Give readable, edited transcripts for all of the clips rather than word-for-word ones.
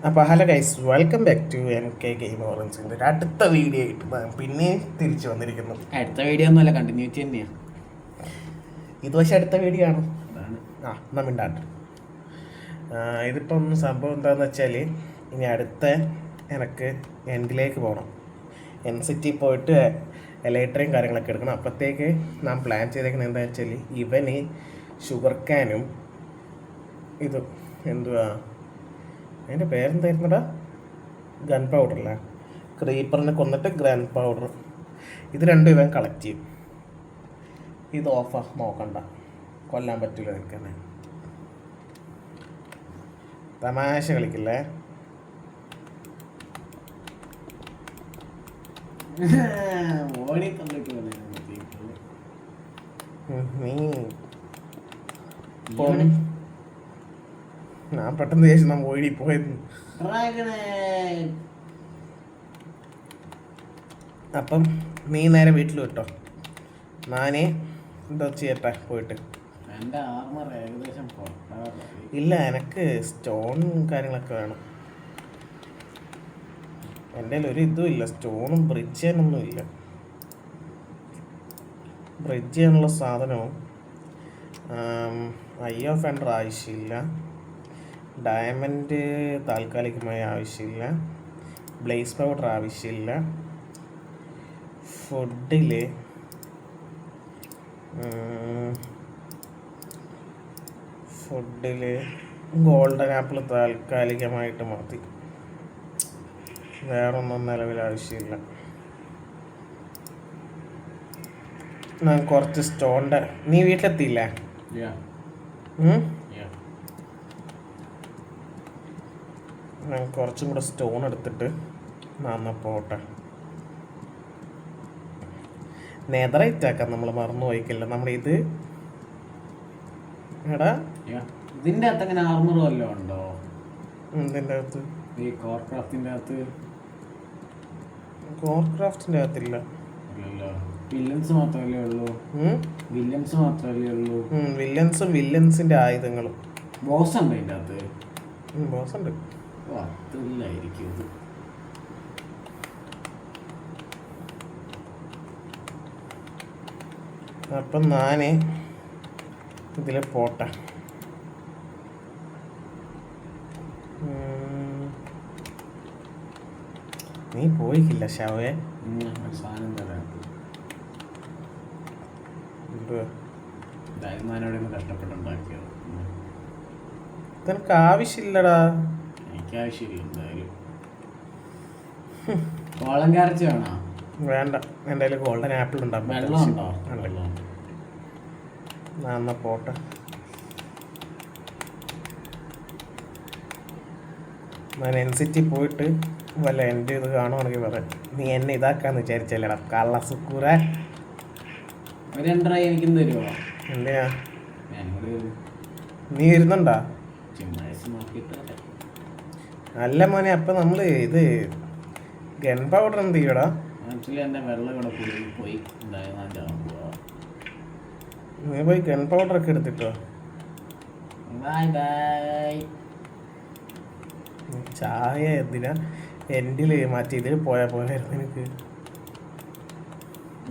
അപ്പോൾ hello guys, welcome back to game ഓറൻസിൻ്റെ ഒരു അടുത്ത വീഡിയോ ആയിട്ട് പിന്നെ തിരിച്ചു വന്നിരിക്കുന്നു. അടുത്ത വീഡിയോ ഒന്നുമല്ല, കണ്ടിന്യൂറ്റി തന്നെയാണ് ഇത്. പക്ഷേ അടുത്ത വീഡിയോ ആണ്. അതാണ് എന്നാ മിണ്ടാണ്ട്. ഇതിപ്പം സംഭവം എന്താണെന്ന് വെച്ചാൽ, ഇനി അടുത്ത എനിക്ക് എൻഡിലേക്ക് പോകണം. NCT പോയിട്ട് എലൈറ്ററയും കാര്യങ്ങളൊക്കെ എടുക്കണം. അപ്പോഴത്തേക്ക് ഞാൻ പ്ലാൻ ചെയ്തേക്കുന്നത് എന്താണെന്ന് വെച്ചാൽ, ഇവന് ഷുഗർ കാനും ഇതും എന്തുവാ അതിൻ്റെ പേരെന്തായിരുന്നടാ, ഗൺ പൗഡറല്ലേ, ക്രീപ്പറിനെ കൊന്നിട്ട് ഗൺ പൗഡർ, ഇത് രണ്ടും ഇവൻ കളക്ട് ചെയ്യും. ഇത് ഓഫാ, നോക്കണ്ട, കൊല്ലാൻ പറ്റില്ല നിനക്ക് തന്നെ. തമാശ കളിക്കില്ലേ. നീ ഞാൻ പെട്ടെന്ന് ചേച്ചി നാം ഓടി പോയത്. അപ്പം നീ നേരെ വീട്ടിൽ വിട്ടോ, ഞാനേ എന്താ ചെയ്യട്ടെ പോയിട്ട്. ഇല്ല, എനിക്ക് സ്റ്റോണും കാര്യങ്ങളൊക്കെ വേണം. എൻ്റെ കയ്യിൽ ഒരു ഇതും ഇല്ല, സ്റ്റോണും ബ്രിഡ്ജ് ചെയ്യാനൊന്നും ഇല്ല. ബ്രിഡ്ജ് ചെയ്യാനുള്ള സാധനവും IO ഫെൻഡർ ആവശ്യമില്ല, ഡയമണ്ട് താൽക്കാലികമായി ആവശ്യമില്ല, ബ്ലേസ് പൗഡർ ആവശ്യമില്ല, ഫുഡിൽ ഗോൾഡൻ ആപ്പിൾ താൽക്കാലികമായിട്ട് മതി, വേറൊന്നും നിലവിൽ ആവശ്യമില്ല. ഞാൻ കുറച്ച് സ്റ്റോണിൻ്റെ, നീ വീട്ടിലെത്തിയില്ലേ? ഞാൻ കുറച്ചും കൂടെ സ്റ്റോൺ എടുത്തിട്ട് നന്നാ പോട്ടെ. നെതറൈറ്റ് ആക്കാൻ നമ്മൾ മറന്നു പോയിക്കില്ല. നമ്മുടെ ഇത് എടാ, ഇതിന്റെ അകത്ത് അങ്ങനെ ആർമർ വല്ലതും ഉണ്ടോ? ഇതിൻ്റെ അകത്ത് ഈ കോർക്രാഫ്റ്റിന്റെ അകത്ത്? കോർക്രാഫ്റ്റിൻ്റെ അകത്തില്ല. വില്ലൻസ് മാത്രമല്ലേ ഉള്ളൂ. വില്ലൻസ് മാത്രമല്ലേ ഉള്ളൂ. വില്ലൻസും വില്ലൻസിന്റെ ആയുധങ്ങളും. ബോസ് ഉണ്ട് അതിൻ്റെ അകത്ത്? ബോസ് ഉണ്ട്. അതില്ലായിരിക്കും ഇത്. അപ്പം ഞാന് ഇതിൽ പോട്ടെ. നീ പോയിക്കില്ല ഷവേ. സാധനം തരാം. കഷ്ടപ്പെട്ടുണ്ടാക്കിയത് നിനക്ക് ആവശ്യമില്ലടാ. എനിക്ക് ആവശ്യമില്ല. എന്തായാലും കോളം കരച്ച് വേണോ? വേണ്ട, എൻ്റെ കയ്യിൽ ഗോൾഡൻ ആപ്പിൾ ഉണ്ടാകും. വെള്ളമുണ്ടോ? എന്നാ പോട്ടെ. ഞാൻ NCT പോയിട്ട് വല്ല എൻ്റെ ഇത് കാണുവാണെങ്കിൽ പറയാം. നീ എന്നെ ഇതാക്കാന്ന് വിചാരിച്ചല്ലേടാ കള്ള സുക്കൂറ. എനിക്കും തരുമോ? എന്തിനാ? നീ ഇരുന്നുണ്ടാ? അല്ല മോനെ, അപ്പം നമ്മൾ ഇത് ഗൺ പൗഡർ എന്ത് ചെയ്യടാ? നീ പോയി ഗൺ പൗഡർ ഒക്കെ എടുത്തിട്ടോ. ചായ എന്തിനാ എൻഡിൽ മാറ്റി ഇതിൽ പോയാ പോലായിരുന്നു എനിക്ക്.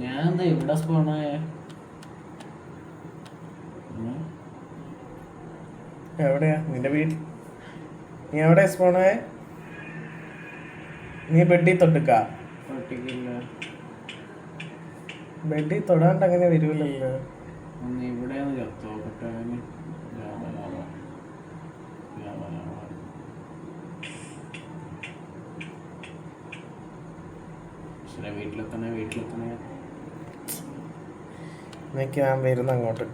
ഞാൻ ഇവിടെ സ്പോണായ എവിടെയാ നിന്റെ വീട്ടിൽ? നീ എവിടെ സ്പോണായ? നീ ബെഡിൽ തൊട്ടുക്ക? ബെഡിൽ തൊടാണ്ട് അങ്ങനെ വരുമല്ലോ. ഇവിടെ വീട്ടിലെത്തണേ. എനിക്ക് ഞാൻ വരുന്ന അങ്ങോട്ട്.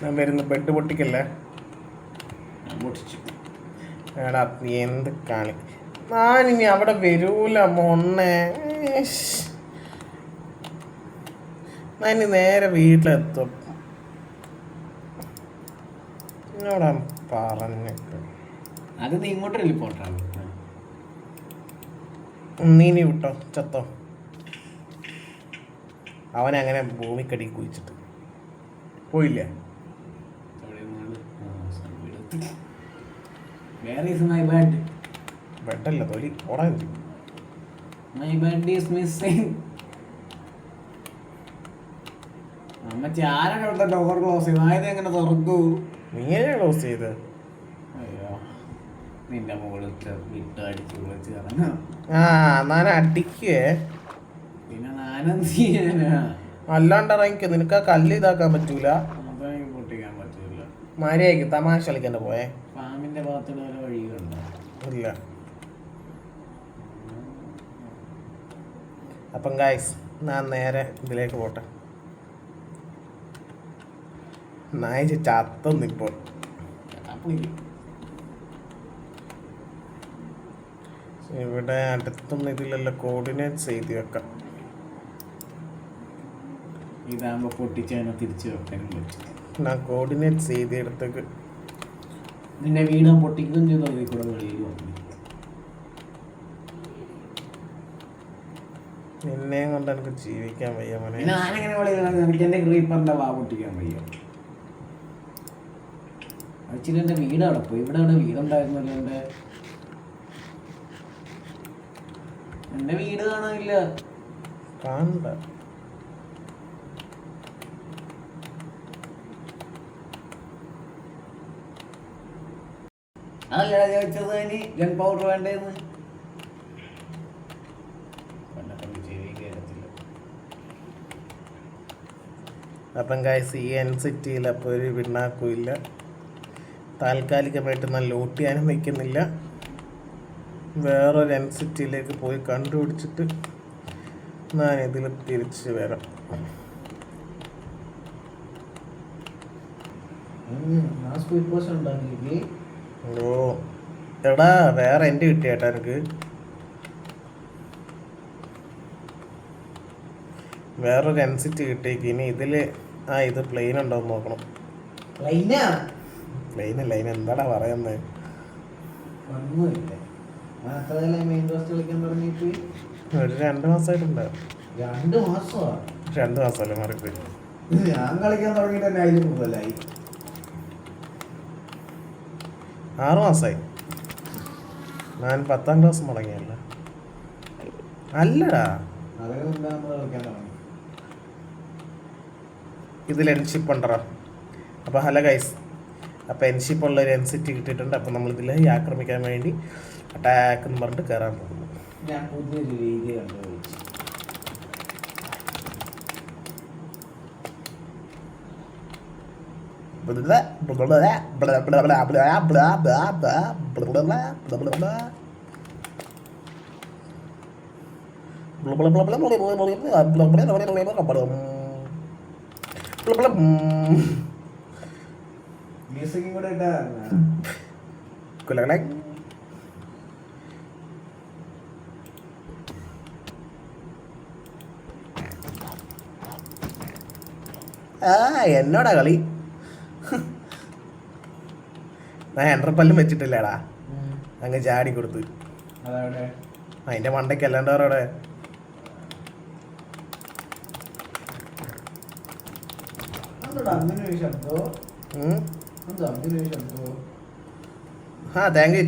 ഞാൻ വരുന്ന ബെഡ് പൊട്ടിക്കല്ലേ. എടാ നീ എന്ത് കാണി, ഞാനിനി അവിടെ വരൂല മോണ്ണെ. ഞാൻ നേരെ വീട്ടിലെത്തും. എന്നോടാ പറഞ്ഞിട്ട് അത് നീ ഇങ്ങോട്ടല്ലേ പോട്ടാ. നീ വിട്ടോ, ചത്തോ. അവനങ്ങനെ ഭൂമിക്കടി കുഴിച്ചിട്ട് പോയില്ലേ? Where is my bed? ബെഡല്ല തൊലി ഓടാ. My bed is missing. അമ്മച്ചി ആരാണ് ഇവിടുത്തെ ഡോർ ക്ലോസ് ചെയ്ത്? ആയത് എങ്ങനെ തുറക്കൂ? നീയല്ലേ ക്ലോസ് ചെയ്ത്? അയ്യോ, നിന്റെ മുകളിൽ ഇട്ട് അടിച്ച് വിളിച്ച് ഇറങ്ങാം. ആ ഞാൻ അടിക്കേ. പിന്നെ ഞാനെന്ത് ചെയ്യാനാ? അല്ലാണ്ട് ഇറങ്ങിക്കോ. നിനക്ക് ആ കല്ല് ഇതാക്കാൻ പറ്റൂല. അതെനിക്ക് പൊട്ടിക്കാൻ പറ്റൂല. മര്യാദക്ക് തമാശ കളിക്കണ്ട പോയെ. ഫാമിന്റെ ഭാഗത്തുള്ള ഓരോ വഴികളുണ്ടോ? ഇല്ല. അപ്പം ഗായ്സ് ഞാൻ നേരെ ഇതിലേക്ക് പോട്ടെ. നായ ചത്തൊന്നിപ്പോൾ. ഇവിടെ അടുത്തൊന്നും ഇതിലല്ല. കോർഡിനേറ്റ്സ് എഴുതി വെക്കാം. ഇതാകുമ്പോ പൊട്ടിച്ചതിനെ തിരിച്ചു വെക്കാനും പറ്റും. ഞാൻ കോർഡിനേറ്റ്സ് എഴുതിയെടുത്തേക്ക്. നിന്റെ വീട് പൊട്ടിക്കുകയും ചെയ്തു. അതിൽ കൂടെ വെളിയിൽ വന്നു. നിന്നെയും കൊണ്ട് എനിക്ക് ജീവിക്കാൻ വയ്യ മോനെ. പിന്നെ ഞാനെങ്ങനെ വെളിയിൽ എനിക്ക് എന്റെ ക്രീപ്പറിന്റെ വാ പൊട്ടിക്കാൻ വയ്യ. ആക്ച്വലി എന്റെ വീട് അവിടെ പോയി. ഇവിടെ അവിടെ വീടുണ്ടായിരുന്നല്ലോ. എന്റെ വീട് കാണാനില്ല. കാണണ്ട. അതല്ല ചോദിച്ചത്. ഇനി ഗൺ പൗഡർ വേണ്ടേന്ന്. അപ്പം ഗായ്സ് ഈ എൻസിറ്റിയിൽ അപ്പോൾ ഒരു പിണ്ണാക്കും ഇല്ല. താൽക്കാലികമായിട്ട് ഞാൻ ലോട്ട് ചെയ്യാനും നിൽക്കുന്നില്ല. വേറൊരു എൻസിറ്റിയിലേക്ക് പോയി കണ്ടുപിടിച്ചിട്ട് ഞാൻ ഇതിൽ തിരിച്ച് വരാം. ഓ എടാ വേറെ എൻ്റെ കിട്ടിയേട്ടാ എനിക്ക്. വേറൊരു എൻസിറ്റി കിട്ടിയേക്ക്. ഇനി ഇതിൽ ഇത് പ്ലെയിൻ ഉണ്ടോ എന്ന് നോക്കണം. പ്ലെയിനല്ല, അതിന് എന്താടാ പറയുന്നത്? ഒരു 2 മാസമായിട്ടുണ്ട്. 2 മാസമാ? 2 മാസമല്ലേ മാറിപ്പോയി. ഞാൻ കളിക്കാൻ തുടങ്ങിയിട്ട് തന്നെ അതിന് കൂടുതലായി. 6 മാസമായി. ഞാൻ 10ാം ക്ലാസ് മുടങ്ങിയല്ല. അല്ലടാ, ഇതിൽ എൻഷിപ്പ് ഉണ്ടോ? അപ്പോൾ ഹലോ ഗൈസ്, അപ്പോൾ എൻഷിപ്പ് ഉള്ളൊരു എൻസിറ്റി കിട്ടിയിട്ടുണ്ട്. അപ്പോൾ നമ്മളിതിൽ ആക്രമിക്കാൻ വേണ്ടി അറ്റാക്ക് എന്ന് പറഞ്ഞിട്ട് കയറാൻ പോകുന്നു. ഞാൻ പുതിയൊരു രീതി കണ്ടുപിടിച്ചു. മ്യൂസിക്കും കൂടെ ഇട്ടാ എന്നോടാ കളി. ഞാൻ എൻ്റർപല്ലും വെച്ചിട്ടില്ലേടാ, അങ്ങ് ചാടി കൊടുത്ത്. അതിന്റെ മണ്ടയ്ക്ക് അല്ലാണ്ട് അവിടെ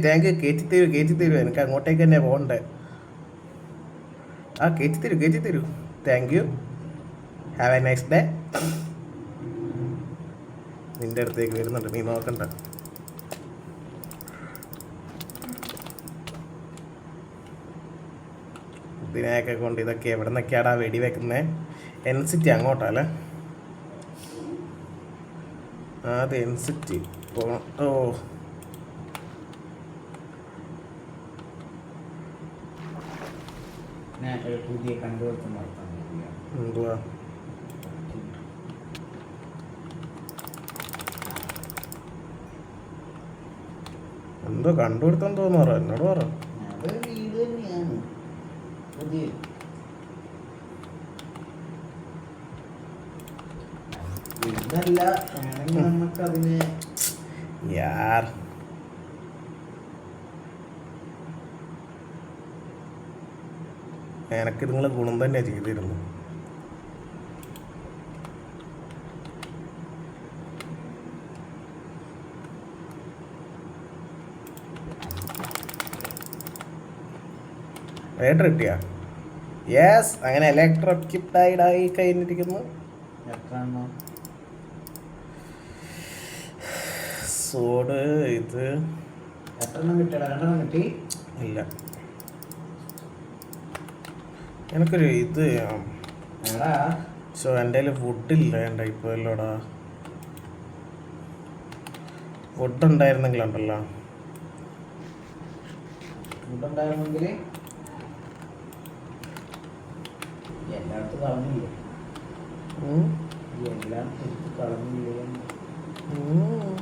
താങ്ക് യു. കയറ്റി തരൂ. എനിക്ക് അങ്ങോട്ടേക്ക് തന്നെ പോകണ്ടേ. കയറ്റി തരൂ. Thank you. Have A nice day. നിന്റെ അടുത്തേക്ക് വരുന്നുണ്ട്, നീ നോക്കണ്ട. ഇതിനെയൊക്കെ കൊണ്ട് ഇതൊക്കെ എവിടെ നിന്നൊക്കെയാടാ വെടി വെക്കുന്നത്? എൻസിറ്റി അങ്ങോട്ടല്ലേ? അത് എൻസിറ്റി പോകണം. ഓ പുതിയ കണ്ടുപിടുത്തം എന്തുവാ? എന്തോ കണ്ടുപിടുത്തം തോന്നുറ, എന്നോട് പറ. വീട് തന്നെയാണ് പുതിയ. വീടല്ല, വേണമെങ്കിൽ നമുക്കതിനെ യാർ എനക്ക് നിങ്ങൾ ഗുണം തന്നെ ചെയ്തിരുന്നു. ലൈറ്റർ കിട്ടിയാ? യെസ്, അങ്ങനെ ഇലക്ട്രോ എക്യുപ്റ്റഡ് ആയി കഴിഞ്ഞിരിക്കുന്നു. എത്ര എണ്ണം? സോഡ് ഇത് എത്ര എണ്ണം കിട്ടിയടാ? 2 എണ്ണം കിട്ടി. ഇല്ല, എനിക്കൊരു ഇത് എടാ സോ എൻ്റെ കയ്യിൽ വുഡില്ല. എൻ്റെ ഇപ്പോൾ ഇല്ലോടാ. വുഡ് ഉണ്ടായിരുന്നെങ്കിലുണ്ടല്ലോ. ഫുഡുണ്ടായിരുന്നെങ്കിൽ എല്ലായിടത്തും കളഞ്ഞില്ലേ? ഉം. എല്ലാം എടുത്ത് കളഞ്ഞില്ലേ? ഉം.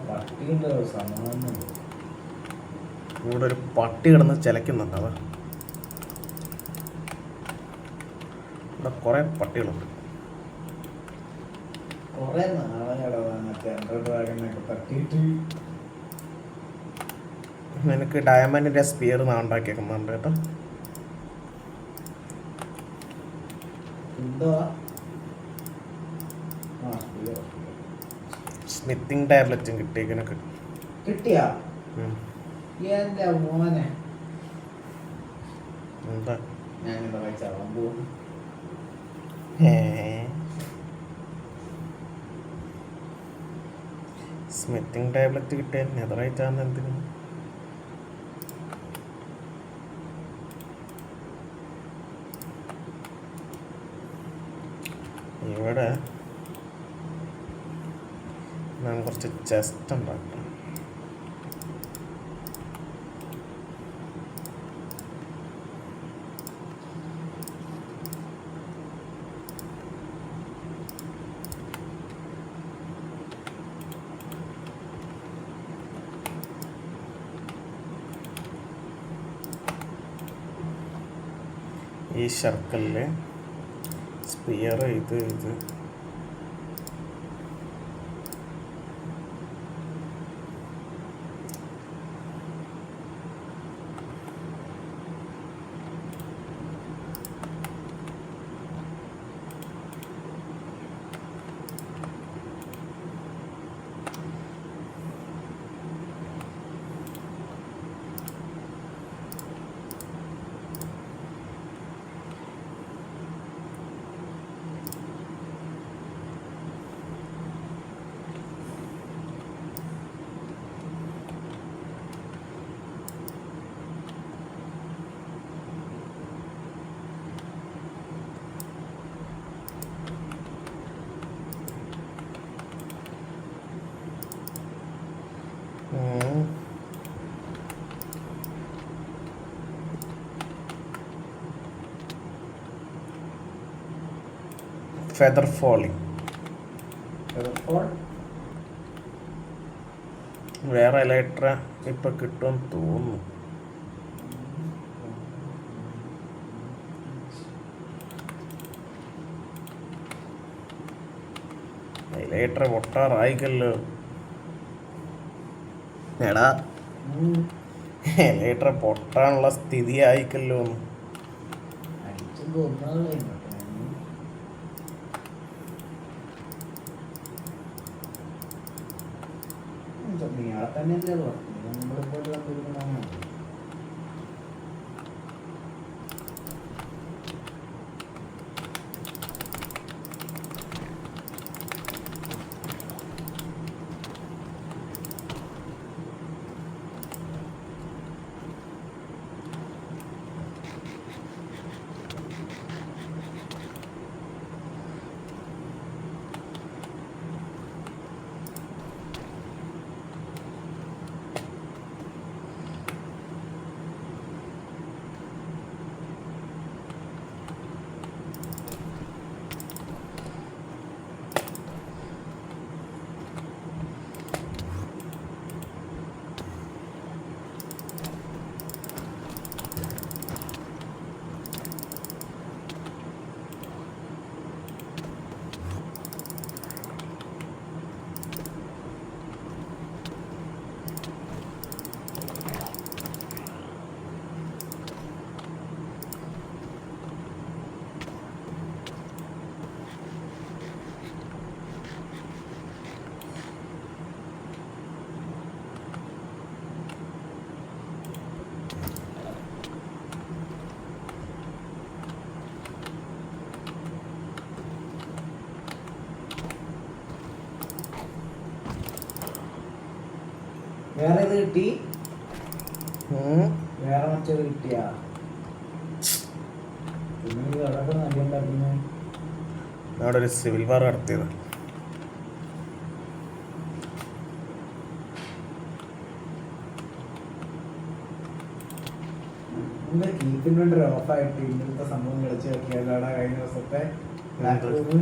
പട്ടിന്റെ സമാധാനം. ഇവിടെ ഒരു പട്ടി കിടന്ന് ചിലക്കുന്നുണ്ട്. അതാ ഇവിടെ കുറേ പട്ടികളുണ്ട്. കുറെ നാളെയാടോ മറ്റേ എൻഡർ ഡ്രാഗനൊക്കെ തട്ടിയിട്ട്. എനിക്ക് ഡയമണ്ടിൻ്റെ സ്പിയർ ഉണ്ടാക്കിയേക്കുന്നുണ്ട് കേട്ടോ. എന്തോ സ്മിത്തിങ് ടാബ്ലറ്റും കിട്ടിയേക്കനൊക്കെ. കിട്ടിയാ? എന്റെ മോനെ, എന്താ ഞാനിവിടെ വായിച്ചാവാൻ പോകും. സ്മിത്തിങ് ടാബ്ലറ്റ് കിട്ടിയ നെതറായിട്ടാണ് എന്തിനു? ഇവിടെ ഞാൻ കുറച്ച് ചെസ്റ്റ് ഉണ്ടാക്കണം. ഈ സർക്കിളില് സ്പിയർ ഇത് ഫെദർ ഫോളിങ്. വേറെ എലക്ട്ര ഇപ്പൊ കിട്ടുമെന്ന് തോന്നുന്നു. എലക്ട്ര പൊട്ടാറായിക്കല്ലോ. എടാ, എലക്ട്ര പൊട്ടാനുള്ള സ്ഥിതി ആയിക്കല്ലോ. നീളെ തന്നെയല്ലേ ഉള്ളു. നമ്മളിപ്പോൾ കണ്ടിരിക്കണ വേറെ ഇത് കിട്ടി, ഉം. വേറെ മറ്റേത് കിട്ടിയാ പിന്നെ ഇത് അതൊക്കെ നല്ലുണ്ടാക്കുന്നു. അവിടെ ഒരു സിവിൽ വാർ നടത്തിയത്. കീപ്പ് ഇൻവെന്ററി ഓഫായിട്ട് ഇന്നത്തെ സംഭവം കളിച്ച് നോക്കിയാലാണ് കഴിഞ്ഞ ദിവസത്തെ ബ്ലാക്ക് റൂം.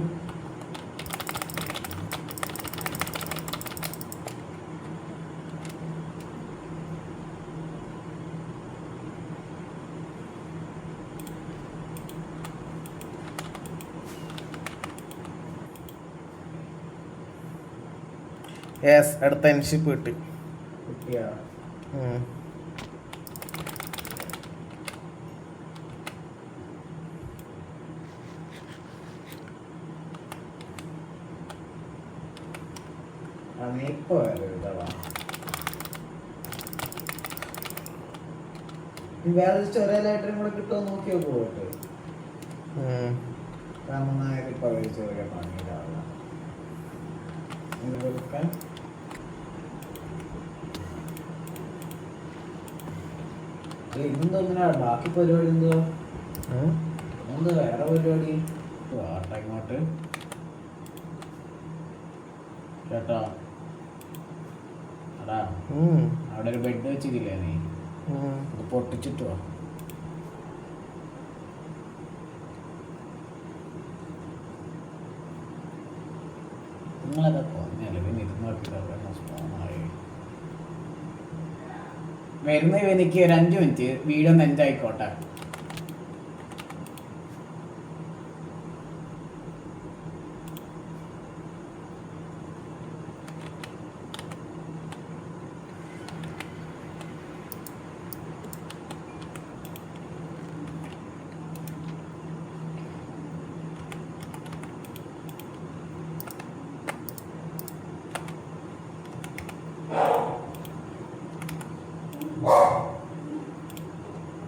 യെസ്, അടുത്ത എൻഷിപ്പ് കിട്ടി. കിട്ടിയാ ഉം. ഇപ്പൊ വേറെ ചൊരയിലായിട്ടും കൂടെ കിട്ടുമോ നോക്കിയോ പോയിട്ട്. ഉം. കാരണം ഇപ്പൊ ചൊര പണിയിലാവില്ല കൊടുക്കാൻ. ഇന്നെന്തോ ഇങ്ങനെ ബാക്കി പരിപാടി എന്തോ ഉം. എന്തോ വേറെ പരിപാടി ആട്ടെ ഇങ്ങോട്ട് ചേട്ടാ. അടാ ഉം. അവിടെ ഒരു ബെഡ് വെച്ചിട്ടില്ലേ നീ, ഉം. അത് പൊട്ടിച്ചിട്ടോ. നിങ്ങളതൊക്കെ പറഞ്ഞല്ലേ പിന്നെ ഇരുന്നോട്ടില്ലായി വരുന്ന എനിക്ക് ഒരു 5 മിനിറ്റ് വീഡിയോ ഒന്ന് എൻജോയ് ആയിക്കോട്ടെ.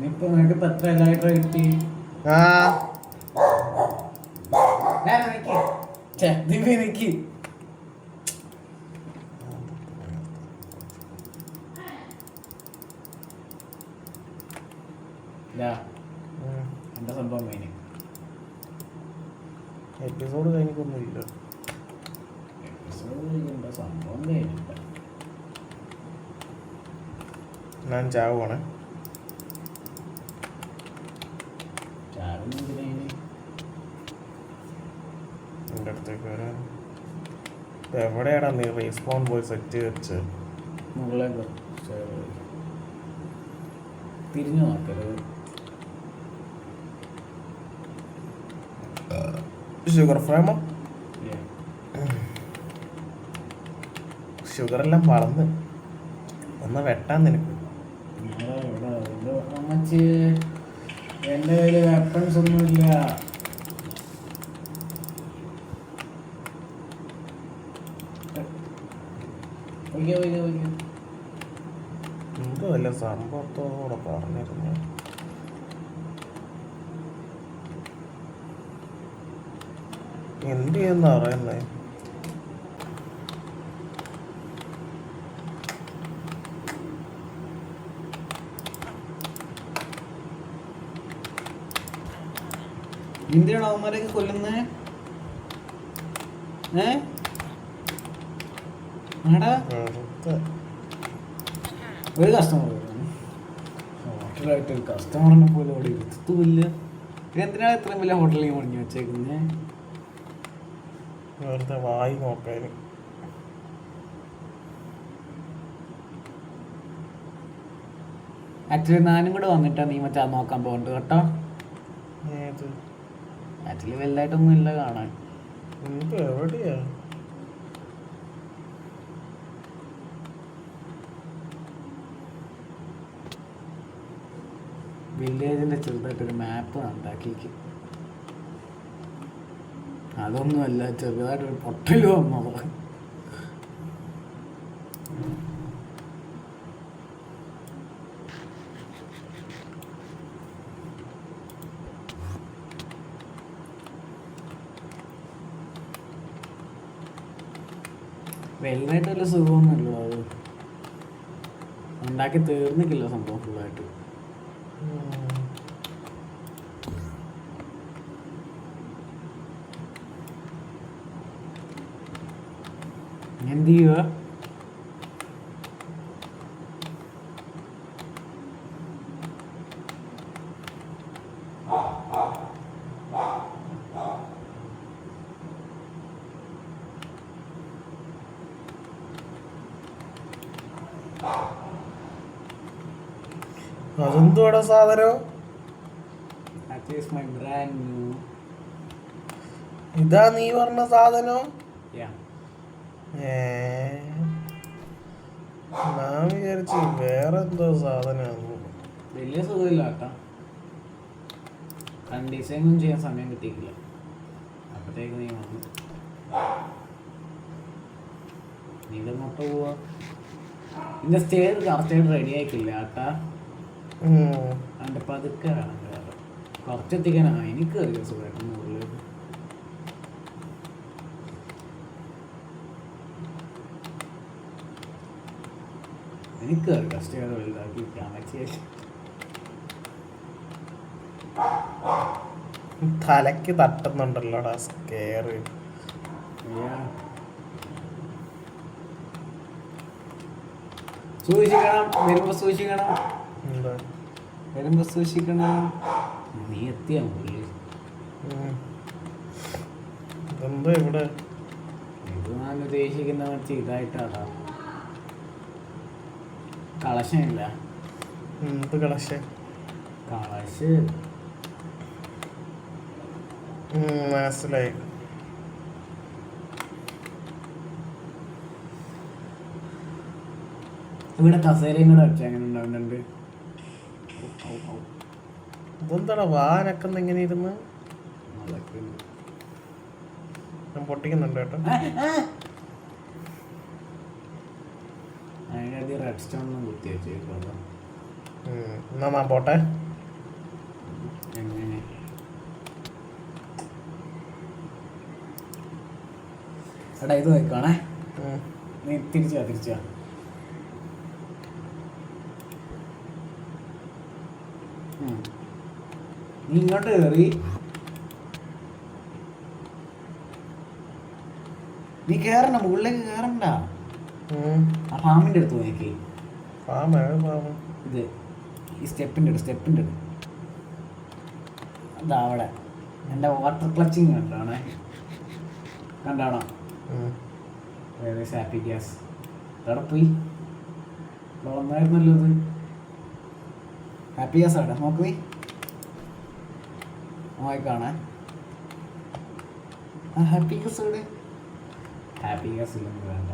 ഇപ്പൊ നിനക്ക് ഇപ്പൊ എത്ര ലൈറ്റർ കിട്ടി? ആ എനിക്ക് ഉം. എന്റെ സംഭവം കഴിഞ്ഞു. എപ്പിസോഡ് കഴിഞ്ഞിട്ടൊന്നുമില്ല. എന്റെ സംഭവം കഴിഞ്ഞില്ല. ഞാൻ ചാവുവാണ്. എൻ്റെ അടുത്തേക്ക് വരാൻ എവിടെയാടാ നീ റീസ്പോൺ പോയി സെറ്റ് വെച്ച്? മുകളെ തിരിഞ്ഞു നോക്കരുത്. ഷുഗർ ഫ്രെയിമോ? ഷുഗറെല്ലാം വളർന്ന് ഒന്ന് വെട്ടാൻ നിനക്ക്. അമ്മച്ചി എൻ്റെ കയ്യിൽ വെപ്പൺസ് ഒന്നുമില്ല. എന്തോ വല്ല സംഭവത്തോടെ പറഞ്ഞിരുന്നു. എന്ത് ചെയ്യുന്ന പറയുന്നേ? എന്തിനാണ് അവന്മാരൊക്കെ കൊല്ലുന്നേ? ഒരു കസ്റ്റമർ ഹോട്ടലായിട്ട് ഒരു കസ്റ്റമറിനെ പോലെ അവിടെ ഇരുത്തത്തുമില്ല. എന്തിനാണ് ഇത്രയും വലിയ ഹോട്ടലിൽ മുടങ്ങി വെച്ചേക്കുന്നേ? വെറുതെ വായി നോക്കാൻ. ആക്ച്വലി ഞാനും കൂടെ വന്നിട്ടാ നീ മച്ചാ നോക്കാൻ പോകണ്ടത് കേട്ടോ. ഏത് ആക്ച്വലി വലുതായിട്ടൊന്നും ഇല്ല കാണാൻ. എന്ത് എവിടെയാ? വില്ലേജിന്റെ ചെറുതായിട്ടൊരു മാപ്പ് ഉണ്ടാക്കിക്ക്. അതൊന്നുമല്ല, ചെറുതായിട്ടൊരു പൊട്ടൽ വന്നത്. വലുതായിട്ട് വല്ല സുഖമൊന്നുമില്ലോ അത്. ഉണ്ടാക്കി തീർന്നിട്ടില്ല സംഭവം ഫുള്ളായിട്ട്. എന്ത് ചെയ്യുക? അതെന്തുവാടാ സാധനം? That is my brand new. ഇതാ നീ പറഞ്ഞ സാധനം? Yeah. ഞാൻ വിചാരിച്ചു വേറെന്തോ സാധനമാണ്. വലിയ സുഖമില്ല കേട്ടാ. ഡിസൈനൊന്നും ചെയ്യാൻ സമയം കിട്ടിയിട്ടില്ല. അപ്പോഴത്തേക്ക് നീ വന്നു. നീ ഇതെങ്ങോട്ട് പോവാ? നിന്റെ സ്റ്റേജ് കറക്റ്റായിട്ട് റെഡി ആയിട്ടില്ല കേട്ടാ. അതിൻ്റെ പതുക്കെ വേണം വേറെ കുറച്ചെത്തിക്കാനാ. എനിക്ക് അറിയാം സുഖമായിട്ട് മുകളിൽ. എനിക്ക് അറിയാം സ്റ്റേജ് വലുതാക്കി കാണിച്ച് തലക്ക് തട്ടുന്നുണ്ടല്ലോടാ സ്കെയറ്. സൂക്ഷിക്കണം, വരുമ്പോ സൂക്ഷിക്കണം, എന്താ വരുമ്പോ സൂക്ഷിക്കണം. നീ എത്തിയാ മുകളിൽ. ഇതെന്താ ഇവിടെ? ഇത് ഞാൻ ഉദ്ദേശിക്കുന്ന വെച്ച് ഇതായിട്ടാടാ. കളശനില്ല. എന്ത് കളക്ഷൻ? കളശ് മനസ്സിലായി. ഇവിടെ കസേരയും കൂടെ വെച്ചാൽ എങ്ങനെ ഉണ്ടാവുന്നുണ്ട്? ഇതെന്താടാ വാനൊക്കെ എങ്ങനെ ഇരുന്ന്? ഞാൻ പൊട്ടിക്കുന്നുണ്ട് കേട്ടോ. അതിനകത്ത് റെഡ് സ്റ്റോൺ ഒന്നും കുത്തി വെച്ചേക്കോ. എന്നാ ഞാൻ പോട്ടെ. എങ്ങനെ എടാ ഇത് നോക്കണേ. നീ തിരിച്ചാ തിരിച്ചാ. നീ ഇങ്ങോട്ട് കയറി. നീ കേറണ്ട, മുകളിലേക്ക് കേറണ്ട. ആ ഫാമിന്റെ അടുത്ത് നോക്കി. ഇത് ഈ സ്റ്റെപ്പിന്റെ സ്റ്റെപ്പിന്റെ അതാ അവിടെ എൻ്റെ വാട്ടർ ക്ലച്ചിങ് കണ്ടാണേ. കണ്ടാണോ? ഹാപ്പി ഗ്യാസ് അവിടെ പോയി വന്നായിരുന്നല്ലോ. ഇത് ഹാപ്പി ഗ്യാസ് അവിടെ നോക്ക്. നീ നോക്കാണേ. ഹാപ്പി ഗ്യാസ് ഇവിടെ. ഹാപ്പി ഗ്യാസ് ഇല്ലെന്ന് വേണ്ട.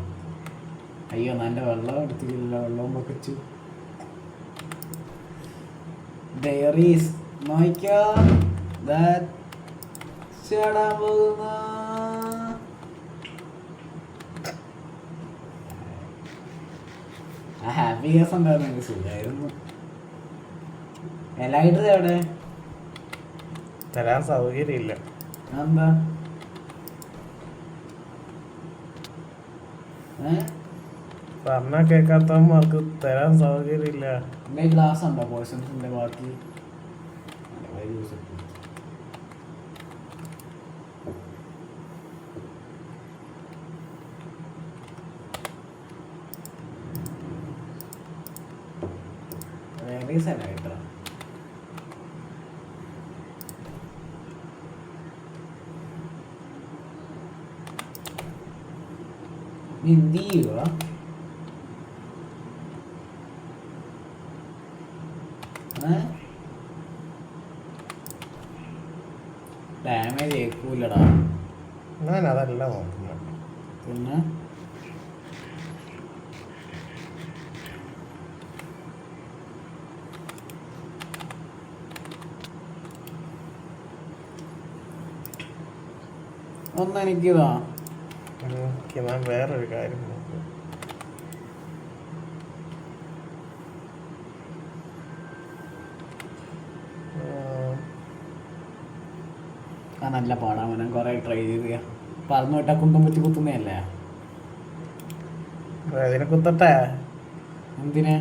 അയ്യോ എൻ്റെ വെള്ളം എടുത്തില്ല. വെള്ളവും വെച്ചു. ഡയറീസ് നോക്കിയോ ചാടാൻ പോകുന്ന ഹാപ്പി ഗ്യാസ് ഉണ്ടായിരുന്നു. എനിക്ക് സുഖമായിരുന്നു. ലൈറ്റർ എവിടെ? തരാൻ സൗകര്യമില്ല. എന്താ പറഞ്ഞാൽ കേൾക്കാത്തവന്മാർക്ക് തരാൻ സൗകര്യമില്ല. എൻ്റെ ഗ്ലാസ് ഉണ്ടോ പോർഷൻസിൻ്റെ ബാക്കി? ലൈറ്റർ നീ എന്ത് ചെയ്യുക? ഡാമേജ് ഏക്കൂലടാ. ഞാൻ അതല്ല നോക്കുന്നത്. പിന്നെ ഒന്നെനിക്കിതാ. ഞാൻ വേറൊരു കാര്യം നോക്കും. ആ നല്ല പാടാൻ ഞാൻ കുറെ ട്രൈ ചെയ്ത് പറന്നു വിട്ടാ കുന്തം വെച്ച് കുത്തുന്നതല്ലേ. അതിനെ കുത്തട്ടെ? എന്തിനാ?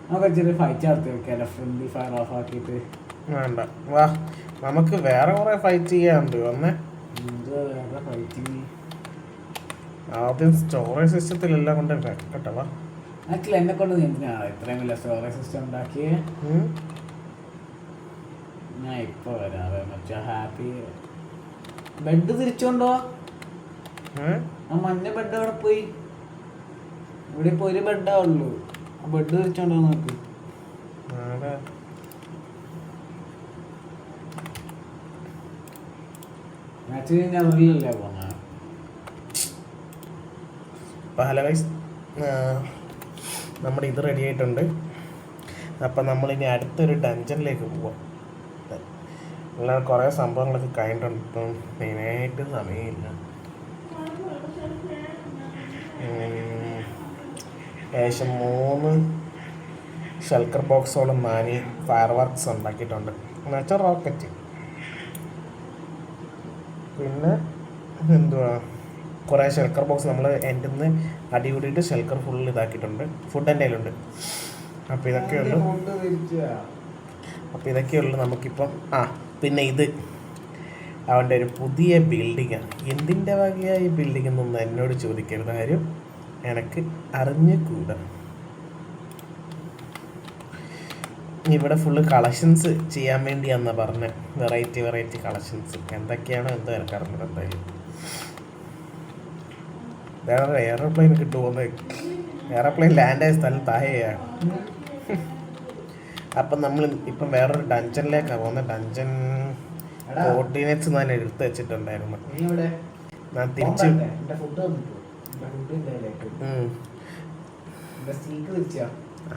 നമുക്ക് ചെറിയ ഫൈറ്റ് നടത്തി വെക്കാലോ, ഫ്രണ്ട്ലി ഫയർ ഓഫ് ആക്കിയിട്ട്. വേണ്ട, വാ നമുക്ക് വേറെ കുറെ ഫൈറ്റ് ചെയ്യാനുണ്ട്. വന്നേ, വേറെ ഫൈറ്റിങ് ആദ്യം സ്റ്റോറേജ് സിസ്റ്റത്തിലെല്ലാം കൊണ്ട് കേട്ടോ. വാ, ആക്ച്വലി എന്നെ കൊണ്ട് എന്തിനാണ് ഇത്രയും വലിയ സ്റ്റോറേജ് സിസ്റ്റം ഉണ്ടാക്കിയേ? ഞാൻ ഇപ്പൊ വരാവേ. മറ്റേ ഹാപ്പി ബെഡ് തിരിച്ചോണ്ടോ? ആ മഞ്ഞ ബെഡ് അവിടെ പോയി. ഇവിടെ ഇപ്പൊ ഒരു ബെഡാ ഉള്ളൂ. ആ ബെഡ് തിരിച്ചോണ്ടോ നോക്ക്. ആക്ച്വലി ഞാൻ അറിയില്ലല്ലേ പോണ. ഹലോ ഗൈസ്, നമ്മുടെ ഇത് റെഡി ആയിട്ടുണ്ട്. അപ്പം നമ്മളിനി അടുത്തൊരു ഡഞ്ചനിലേക്ക് പോവാം. അല്ലാതെ കുറേ സംഭവങ്ങളൊക്കെ കഴിഞ്ഞിട്ടുണ്ട്. ഇപ്പം മെയിനായിട്ട് സമയമില്ല. ഏകദേശം 3 ഷെൽക്കർ ബോക്സോളം നാനി ഫയർ വർക്ക്സ് ഉണ്ടാക്കിയിട്ടുണ്ട്. എന്നുവെച്ചാൽ റോക്കറ്റ്. പിന്നെ എന്തുവാ, കുറേ ഷെൽക്കർ ബോക്സ് നമ്മൾ എൻ്റെ നിന്ന് അടി കൂടിയിട്ട് ഷെൽക്കർ ഫുൾ ഇതാക്കിയിട്ടുണ്ട്. ഫുഡ് എൻ്റെ കയ്യിലുണ്ട്. അപ്പോൾ ഇതൊക്കെയുള്ളൂ. നമുക്കിപ്പം പിന്നെ ഇത് അവൻ്റെ ഒരു പുതിയ ബിൽഡിങ്ങാണ്. എന്തിൻ്റെ വകയായി ഈ ബിൽഡിംഗ് എന്നൊന്നും എന്നോട് ചോദിക്കരുത്. കാര്യം എനിക്ക് അറിഞ്ഞുകൂടാ. ഇവിടെ ഫുള്ള് കളക്ഷൻസ് ചെയ്യാൻ വേണ്ടിയാണെന്നാണ് പറഞ്ഞത്. വെറൈറ്റി കളക്ഷൻസ് എന്തൊക്കെയാണോ എന്തോ എനിക്ക് അറിഞ്ഞത്. എന്തായാലും വേറെ എയർപ്ലെയിൻ കിട്ടുമോന്ന്. എയർപ്ലെയിൻ ലാൻഡായ സ്ഥലം താഴെയാണ്. അപ്പം നമ്മൾ ഇപ്പം വേറൊരു ഡഞ്ചനിലേക്കാണ് പോകുന്നത്. ഡഞ്ചൻ കോർഡിനേറ്റ്സ് ഞാൻ എടുത്ത് വെച്ചിട്ടുണ്ടായിരുന്നു. ഞാൻ തിരിച്ച്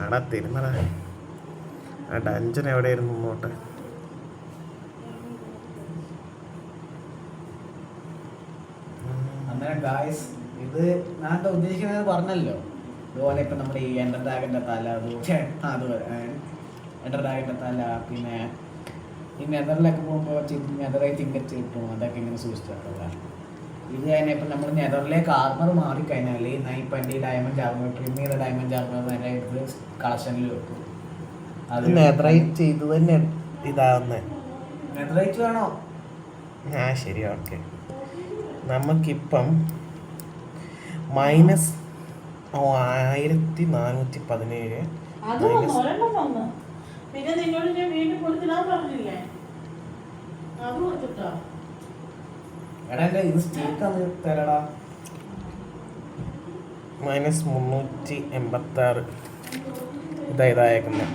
ആടാ തരുന്നടാ. ആ ഡഞ്ചൻ എവിടെയായിരുന്നു നോട്ടെ. ഇത് ഞാൻ ഉദ്ദേശിക്കുന്നത് പറഞ്ഞല്ലോ. ഇതുപോലെ ഇപ്പം നമ്മുടെ ഈ എൻ്റർ ഡ്രാഗൻ്റെ തല, എൻ്റർ ഡ്രാഗൻ്റെ തല, പിന്നെ ഈ നെതറിലൊക്കെ പോകുമ്പോൾ നെതറായിട്ട് ഇങ്ങറ്റ് കിട്ടും. അതൊക്കെ ഇങ്ങനെ സൂക്ഷിച്ചിട്ടുള്ള ഇത് തന്നെ. ഇപ്പം നമ്മൾ നെതറിലേക്ക് ആർമർ മാറിക്കഴിഞ്ഞാൽ ഇപ്പം എൻ്റെ ഈ ഡയമണ്ട് ആർമർ, ട്രിം ചെയ്ത ഡയമണ്ട് ആർമർ തന്നെ ഇത് കളക്ഷനിൽ വെക്കും. അത് നെതറൈറ്റ് ചെയ്ത് തന്നെ ഇതാവുന്നത്. നെതറൈറ്റ് വേണോ? ശരി, ഓക്കെ. നമുക്കിപ്പം -1417 പിന്നെ നിന്നോട് ഞാൻ വീണ്ടും കൊടുത്തിടാൻ പറഞ്ഞില്ലേ? അത് കൊടുത്തിട്ടോ? എടാ ഇത് സ്റ്റേക്ക് തരടാ. -386 ഇതായേക്കുന്നത്.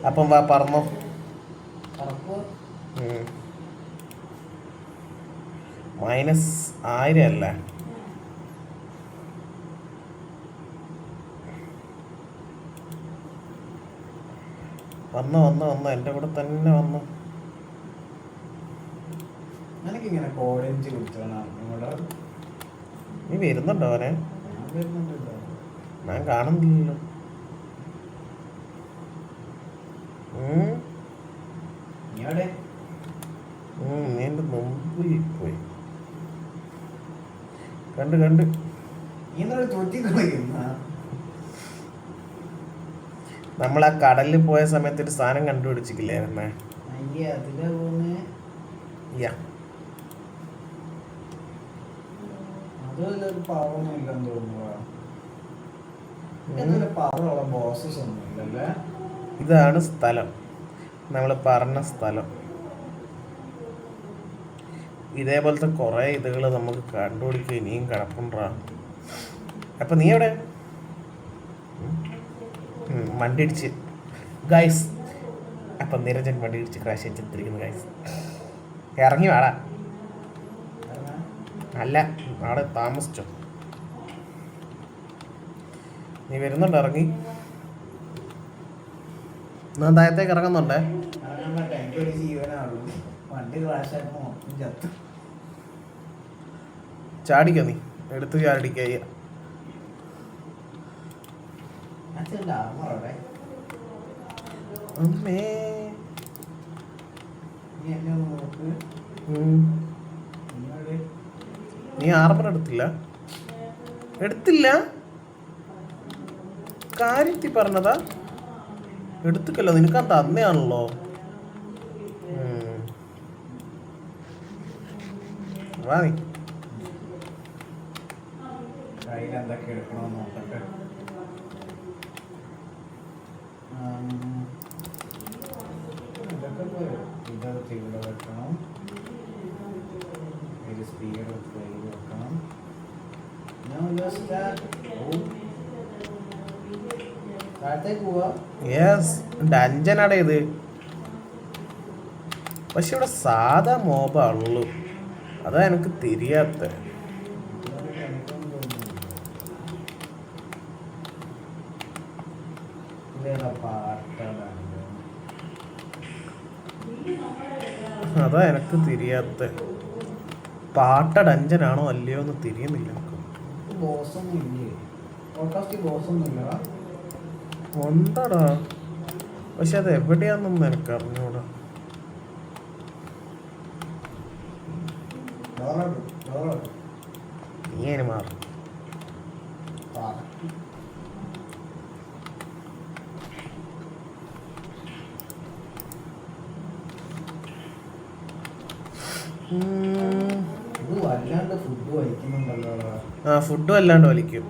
അപ്പം വാ പറഞ്ഞോ. -1000 അല്ലേ? വന്നോ എൻ്റെ കൂടെ തന്നെ വന്നു. എനിക്കിങ്ങനെ കോളേജ് കുടിച്ചോളാം. നീ വരുന്നുണ്ടോ അവനെ? ഞാൻ കാണുന്നില്ലല്ലോ. നീ എൻ്റെ മുമ്പിൽ പോയി. കണ്ട് നമ്മൾ ആ കടലിൽ പോയ സമയത്ത് ഒരു സാധനം കണ്ടുപിടിച്ചിട്ടില്ലായിരുന്നേ? ഇതാണ് സ്ഥലം, നമ്മൾ പറഞ്ഞ സ്ഥലം. ഇതേപോലത്തെ കുറേ ഇതുകൾ നമുക്ക് കണ്ടുപിടിക്കുക ഇനിയും കിടപ്പുണ്ടാ. അപ്പം നീ എവിടെ? വണ്ടി ഇടിച്ച് ഗൈസ്. അപ്പം നിരഞ്ജൻ വണ്ടി ഇടിച്ച് ക്രാഷ് അടിച്ചിരിക്കുന്നു ഗൈസ്. ഇറങ്ങി വാടാ. അല്ല, അവിടെ താമസിച്ചോ? നീ വരുന്നുണ്ടോ? ഇറങ്ങി. ഞാൻ താഴത്തേക്ക് ഇറങ്ങുന്നുണ്ടേ. ചാടിക്കോ, നീ എടുത്ത് ചാടിക്ക. അമ്മേ നീ എന്നെ ഒന്ന് നോക്ക്. ഉം. നിങ്ങള് നീ ആർമർ എടുത്തില്ല കാര്യത്തി പറഞ്ഞതാ. എടുത്തിക്കല്ലോ, നിനക്ക് അത് തന്നെയാണല്ലോ. വാ നീ. കയ്യിൽ എന്തൊക്കെ എടുക്കണമെന്ന് നോക്കട്ടെ. ഇതൊക്കെ പോയോ? ഇതൊക്കെ ഇവിടെ വെക്കണം. ഒരു സ്പീഡ് വെക്കണം. താഴത്തേക്ക് പോവാ. യെസ്, ഡഞ്ചനാടേ ഇത്. പക്ഷെ ഇവിടെ സാധാ മോബാണുള്ളൂ, അതാ എനിക്ക് തിരിയാത്ത. അതാ എനിക്ക് തിരിയാത്ത. പാട്ട ഡഞ്ചനാണോ അല്ലയോ എന്ന് തിരിയുന്നില്ല നമുക്ക്. ഉണ്ടടാ, പക്ഷെ അത് എവിടെയാണെന്നൊന്നും എനിക്ക് അറിഞ്ഞൂടാ. നീ അതിന് മാറും. ആ, ഫുഡ് വല്ലാണ്ട് വലിക്കും.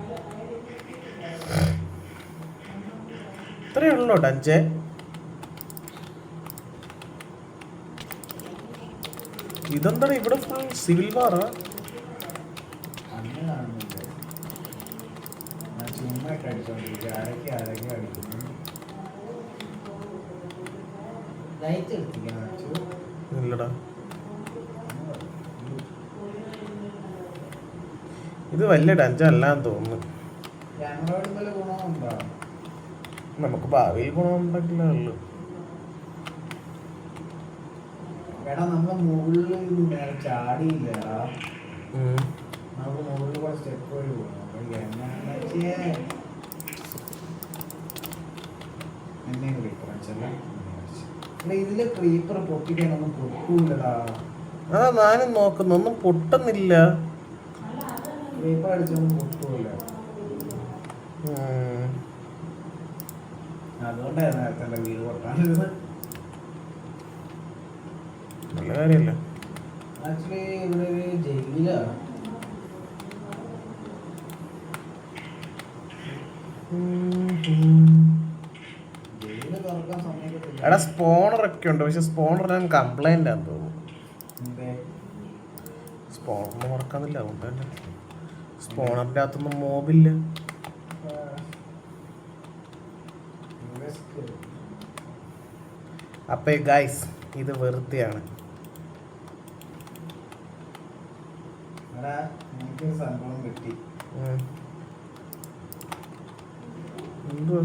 ഇത്രയേ ഉള്ളൂ ഡഞ്ചേ. ഇതെന്താണ് ഇവിടെ ഫുൾ സിവിൽ വാറാ? ഇല്ലടാ, ഇത് വലിയ ഡഞ്ചല്ലാന്ന് തോന്നുന്നു. നമുക്ക് ഭാവിയിൽ ഗുണമുണ്ടെങ്കിലേ ഉള്ളൂ. എടാ നമ്മള് മുകളിൽ ചാടിയില്ല. നമുക്ക് മുകളിൽ കൂടെ സ്റ്റെപ്പ് വഴി പോകണം. ഇതില് ക്രീപ്പർ പൊട്ടിക്കാനൊന്നും പൊട്ടൂല്ലടാ. അതാ ഞാനും നോക്കുന്നു, ഒന്നും പൊട്ടുന്നില്ല. ക്രീപ്പർ അടിച്ചൊന്നും പൊട്ടൂല്ല. അതുകൊണ്ടായിരുന്നു നേരത്തെ വീട് പൊട്ടാനിരുന്നത്. നല്ല കാര്യമല്ല. ആക്ച്വലി ഇവിടെ ഒരു ജയിലാണ്. ജയില് തുറക്കാൻ സമയത്തില്ല. എടാ സ്പോണറൊക്കെ ഉണ്ട്, പക്ഷെ സ്പോണർ ഞാൻ കംപ്ലൈന്റ് ആണെന്ന് തോന്നുന്നു. സ്പോണറിന് മറക്കാന്നില്ല, അതുകൊണ്ട് തന്നെ സ്പോണറിൻ്റെ അകത്തൊന്നും മോബില്ല. അപ്പൊ ഗൈസ്, ഇത് വെറുതെയാണ്. സംഭവം കിട്ടി. എന്തുവാ?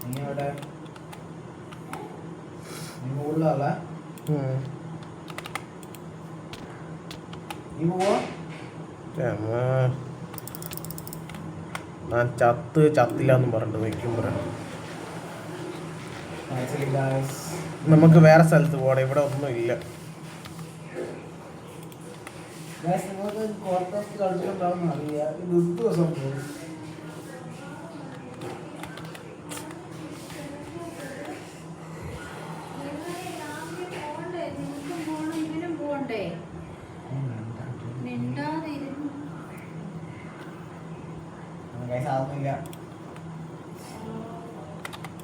നീ അവിടെ നീ മുകളിലല്ല. നീ പോവാ. ഞാൻ ചത്തില്ലാന്നും പറഞ്ഞിട്ട് നിൽക്കുമ്പോ നമുക്ക് വേറെ സ്ഥലത്ത് പോകണം, ഇവിടെ ഒന്നും ഇല്ല.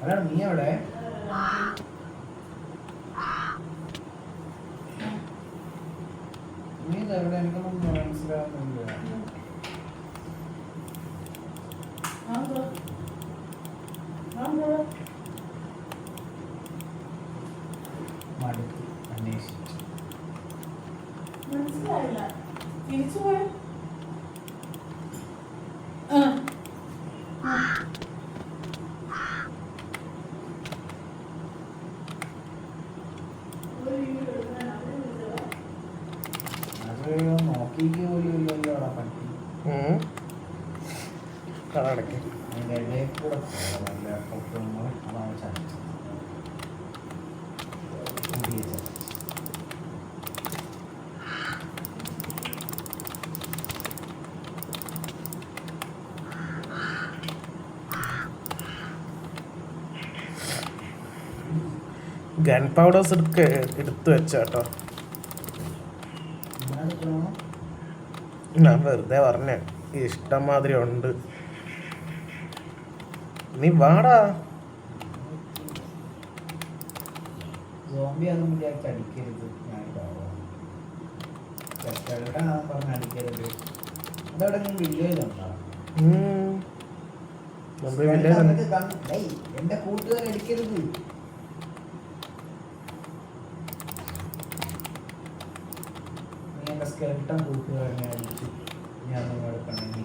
അതാണ് നീ അവിടെ. നീ എവിടെ? എനിക്കൊന്നും മനസ്സിലാവുന്നില്ല. മടുത്തു അന്വേഷിച്ചു. മനസ്സിലായില്ല. തിരിച്ചു പോയ നോക്കിക്ക് പോലും ഇല്ലല്ലോ അവിടെ പറ്റി. കട അടയ്ക്കും. കൂടെ പോകാമല്ലേ പുറത്ത് നമ്മൾ അതാണ് ചാൻസ് ഗൺ പൗഡേഴ്സ് എടുത്തു വെച്ചോട്ടോ. ഞാൻ വെറുതെ പറഞ്ഞേ, ഇഷ്ടം മാതിരി ഉണ്ട്. നീ വാടാ. സോംബി അതൊന്നും വിചാരിച്ച് അടിക്കരുത്. ഞാൻ പറഞ്ഞ അടിക്കരുത്. അതെവിടെങ്കിലും വില്ലേജ് ഉണ്ടോ? എന്റെ കൂട്ടുകാരെ അടിക്കരുത്. നീ എന്റെ സ്കെൽട്ടൺ കൂട്ടുകാരനെ അടിച്ചു. ഞാൻ നിങ്ങളെ കണങ്ങി.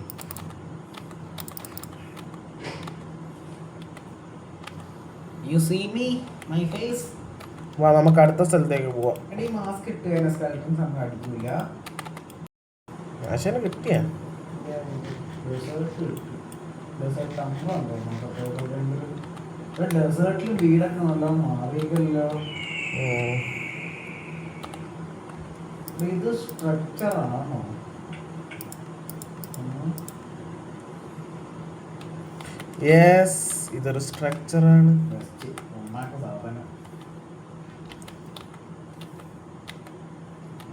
You see me? My face? വാ, നമുക്ക് അടുത്ത സ്ഥലത്തേക്ക് പോവാം. എടീ മാസ്ക് ഇട്ട് കഴിഞ്ഞാൽ സ്കെൽട്ടൺ സംഘം അടിക്കൂല. ആശാനെ കിട്ടിയ ഡെസേർട്ടിലും വീടൊക്കെ നല്ല മാറിയല്ലോ. ഇത് സ്ട്രക്ചർ ആണോ? യെസ്, ഇതൊരു സ്ട്രക്ചറാണ്.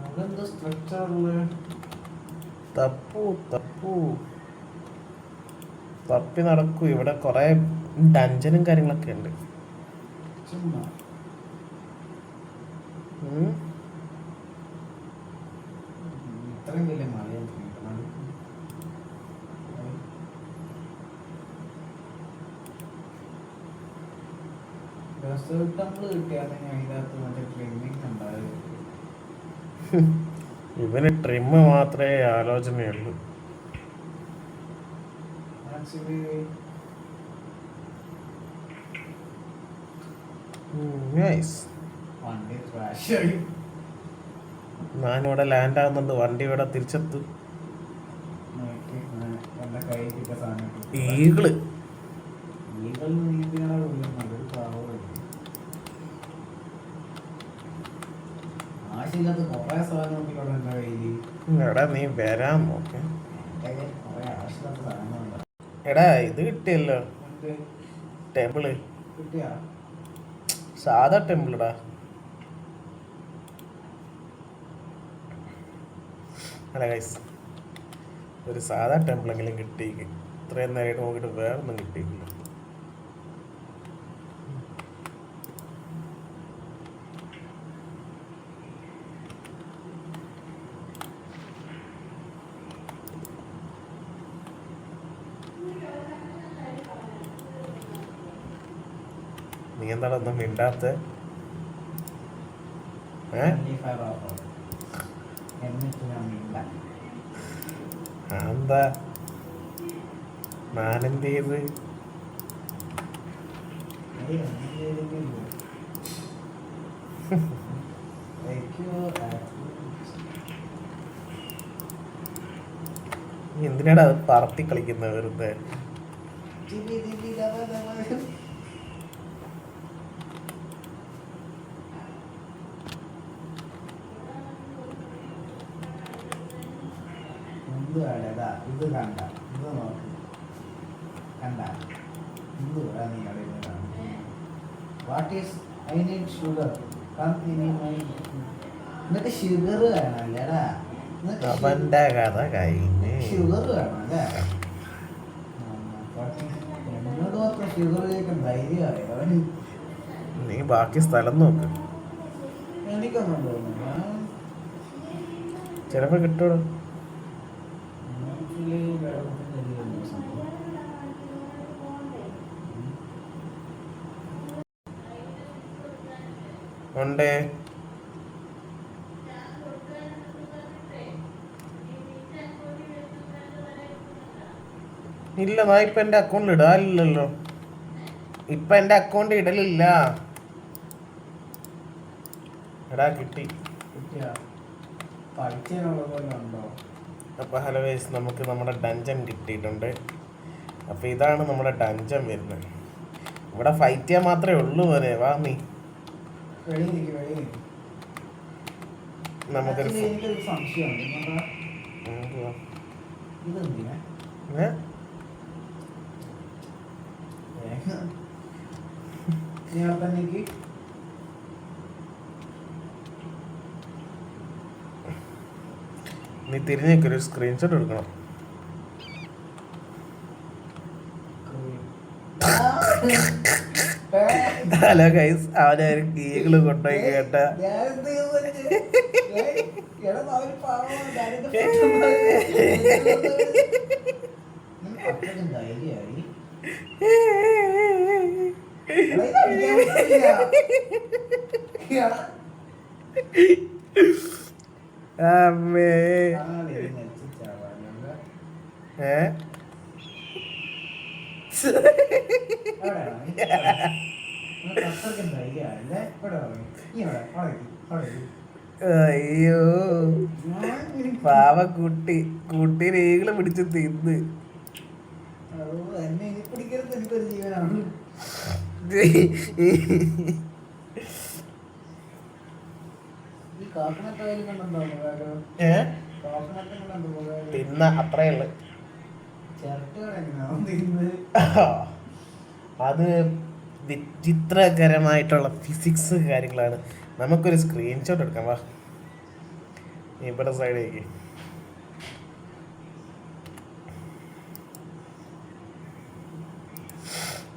അതെന്താ സ്ട്രക്ചറില് തപ്പു തപ്പി നടക്കൂ. ഇവിടെ കൊറേ ഡഞ്ചനും കാര്യങ്ങളൊക്കെ ഉണ്ട്. ചുമ്മാ ഇത്രയും വലിയ മലയാണ് ടെമ്പിൾ കിട്ടിയാണെങ്കിൽ അതിനകത്ത് മറ്റേ ട്രിമ്മിങ് ഉണ്ടായിരുന്നു. ഇവന് ട്രിമ്മ് മാത്രമേ ആലോചനയുള്ളൂ. ഞാനിവിടെ ലാൻഡ് ആകുന്നുണ്ട്. വണ്ടി ഇവിടെ തിരിച്ചെത്തും. ഈകള് ആശയില്ലാത്ത കൊറേ സാധനങ്ങളൊക്കെ എന്റെ കയ്യില്. എടാ നീ വരാൻ നോക്കെ. കൊറേ ആശയില്ലാത്ത സാധനങ്ങളുണ്ട്. എടാ ഇത് കിട്ടിയല്ലോ, ടെമ്പിള്. കിട്ടിയാ? സാധാ ടെമ്പിളിടാ. അല്ല ഗൈസ്, ഒരു സാധാ ടെമ്പിളെങ്കിലും കിട്ടിയിക്ക്. ഇത്രയും നേരമായിട്ട് നോക്കിയിട്ട് വേറൊന്നും കിട്ടിയില്ല. നീ എന്താണ് ഒന്നും മിണ്ടാത്ത? എന്താ ഞാനെന്ത് ചെയ്ത്? നീ എന്തിനാടാ അത് പറത്തി കളിക്കുന്ന വെറുതെ? ഇത് കണ്ട, ഇത് നോക്ക്, കണ്ട, ഇത് നീ what is I need sugar. നിനക്ക് ഷുഗർ വേണല്ലേടാ? അവന്റെ കഥ കഴിഞ്ഞ്. ഷുഗർ വേണം അല്ലേ? എന്നോട് മാത്രം ഷുഗർ കഴിക്കാൻ ധൈര്യമായോ? നീ ബാക്കി സ്ഥലം നോക്ക്. എനിക്കൊന്നും തോന്നുന്നു. ചിലപ്പോ കിട്ടുള്ളൂ. ഉണ്ട്. ഇല്ല, ഞാൻ ഇപ്പൊ എന്റെ അക്കൗണ്ടിൽ ഇടാനില്ലല്ലോ. ഇപ്പൊ എന്റെ അക്കൗണ്ട് ഇടലില്ല. എടാ കിട്ടി. പഠിച്ചതിനുള്ള പോലെ ഉണ്ടോ? അപ്പോൾ ഹലോ ഗൈസ്, നമുക്ക് നമ്മുടെ ഡഞ്ചൻ കിട്ടിയിട്ടുണ്ട്. അപ്പൊ ഇതാണ് നമ്മുടെ ഡഞ്ചൻ വരുന്നത്. ഇവിടെ ഫൈറ്റ് ചെയ്യാൻ മാത്രമേ ഉള്ളൂ മോനെ. വാ നീ നമുക്കൊരു എനിക്കൊരു സംശയമുണ്ട്. എന്തുവാ? ഇതെന്തിനാ ഏ? ഞാൻ തന്നെ നീ തിരിഞ്ഞേക്കൊരു സ്ക്രീൻഷോട്ട് എടുക്കണം. ഹലോ ഗൈസ്, അവനൊരു ഈകള് കൊണ്ടുപോയി കേട്ട അമ്മേ. ഏ അയ്യോ പാവ കുട്ടി, കുട്ടീനെ ഈകള് പിടിച്ച് തിന്ന്. പിടിക്കരുത്, എനിക്കൊരു ജീവനാണ്. ഈ കാക്കനത്തായാലും കണ്ടുണ്ടോ? ഏ കാക്കനത്തിന് കണ്ടുപോകാൻ തിന്ന അത്രേ ഉള്ളു. ചിരട്ടകളെങ്ങനെയാണോ തിന്നത്? അത് വിചിത്രകരമായിട്ടുള്ള ഫിസിക്സ് കാര്യങ്ങളാണ്. നമുക്കൊരു സ്ക്രീൻഷോട്ട് എടുക്കാം. വാ ഇവിടെ സൈഡിലേക്ക്.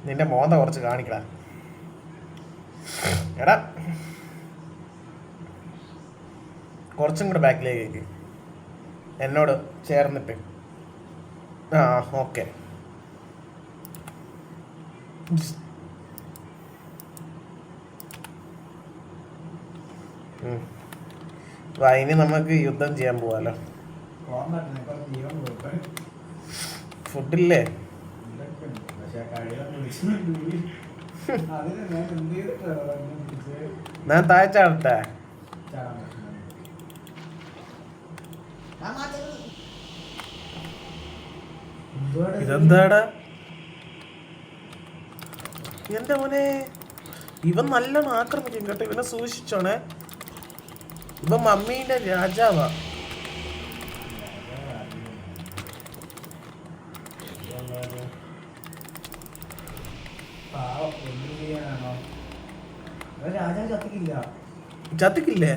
നിന്റെ മോന്ത കുറച്ച് കാണിക്കടാ. എടാ കുറച്ചും കൂടെ ബാക്കിലേക്ക് എന്നോട് ചേർന്നിട്ട്. ആ ഓക്കെ. ഇനി നമുക്ക് യുദ്ധം ചെയ്യാൻ പോവാലോ. ഫുഡില്ലേ? ഞാൻ താഴ്ചാടട്ടെ. ഇതെന്താടാ എന്റെ മോനെ? ഇവൻ നല്ലോണം ആക്രമിക്കും കേട്ടോ. ഇവനെ സൂക്ഷിച്ചോണേ. ഇവൻ മമ്മീന്റെ രാജാവാ. ചത്തിക്കില്ലേ?